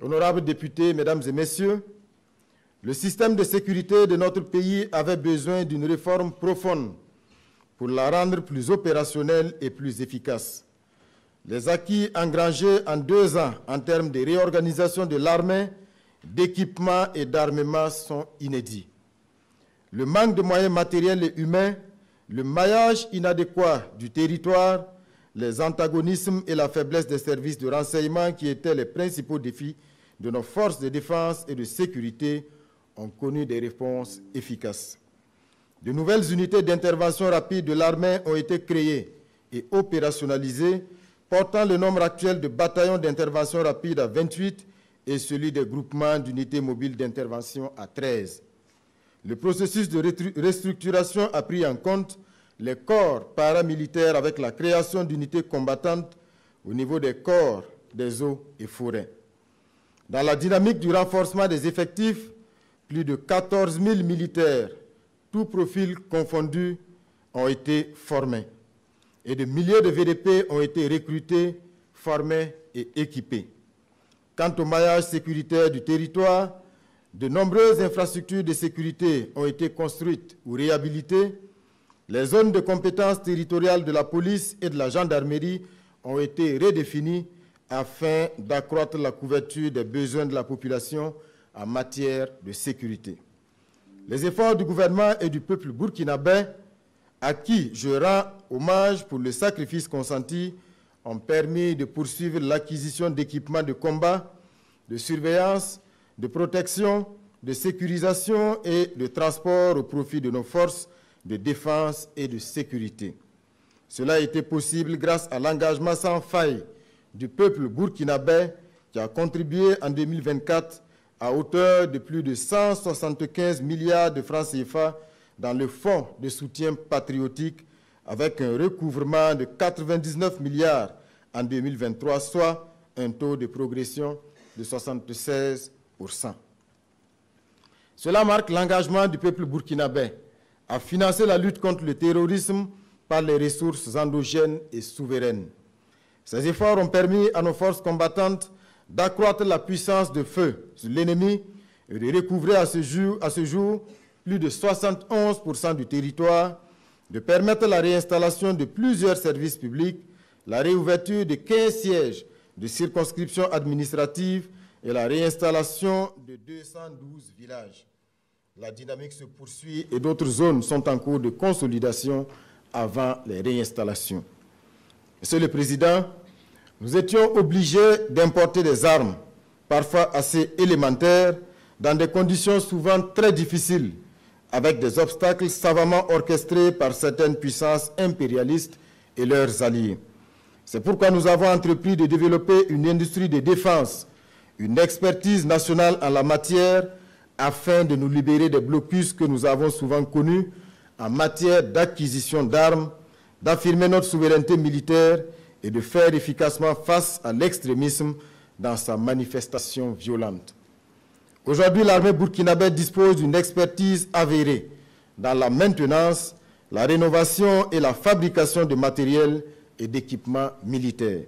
Honorables députés, mesdames et messieurs, le système de sécurité de notre pays avait besoin d'une réforme profonde pour la rendre plus opérationnelle et plus efficace. Les acquis engrangés en 2 ans en termes de réorganisation de l'armée, d'équipement et d'armement sont inédits. Le manque de moyens matériels et humains, le maillage inadéquat du territoire, les antagonismes et la faiblesse des services de renseignement qui étaient les principaux défis de nos forces de défense et de sécurité ont connu des réponses efficaces. De nouvelles unités d'intervention rapide de l'armée ont été créées et opérationnalisées, portant le nombre actuel de bataillons d'intervention rapide à 28 et celui des groupements d'unités mobiles d'intervention à 13. Le processus de restructuration a pris en compte les corps paramilitaires avec la création d'unités combattantes au niveau des corps des eaux et forêts. Dans la dynamique du renforcement des effectifs, plus de 14 000 militaires, tous profils confondus, ont été formés et de milliers de VDP ont été recrutés, formés et équipés. Quant au maillage sécuritaire du territoire, de nombreuses infrastructures de sécurité ont été construites ou réhabilitées. Les zones de compétences territoriales de la police et de la gendarmerie ont été redéfinies afin d'accroître la couverture des besoins de la population en matière de sécurité. Les efforts du gouvernement et du peuple burkinabé, à qui je rends hommage pour le sacrifice consenti, ont permis de poursuivre l'acquisition d'équipements de combat, de surveillance, de protection, de sécurisation et de transport au profit de nos forces de défense et de sécurité. Cela a été possible grâce à l'engagement sans faille du peuple burkinabé qui a contribué en 2024 à hauteur de plus de 175 milliards de francs CFA dans le fonds de soutien patriotique avec un recouvrement de 99 milliards en 2023, soit un taux de progression de 76%. Cela marque l'engagement du peuple burkinabé à financer la lutte contre le terrorisme par les ressources endogènes et souveraines. Ces efforts ont permis à nos forces combattantes d'accroître la puissance de feu sur l'ennemi et de recouvrer à ce jour plus de 71% du territoire, de permettre la réinstallation de plusieurs services publics, la réouverture de 15 sièges de circonscription administrative et la réinstallation de 212 villages. La dynamique se poursuit et d'autres zones sont en cours de consolidation avant les réinstallations. Monsieur le Président, nous étions obligés d'importer des armes, parfois assez élémentaires, dans des conditions souvent très difficiles, avec des obstacles savamment orchestrés par certaines puissances impérialistes et leurs alliés. C'est pourquoi nous avons entrepris de développer une industrie de défense, une expertise nationale en la matière, afin de nous libérer des blocus que nous avons souvent connus en matière d'acquisition d'armes, d'affirmer notre souveraineté militaire et de faire efficacement face à l'extrémisme dans sa manifestation violente. Aujourd'hui, l'armée burkinabé dispose d'une expertise avérée dans la maintenance, la rénovation et la fabrication de matériel et d'équipements militaires.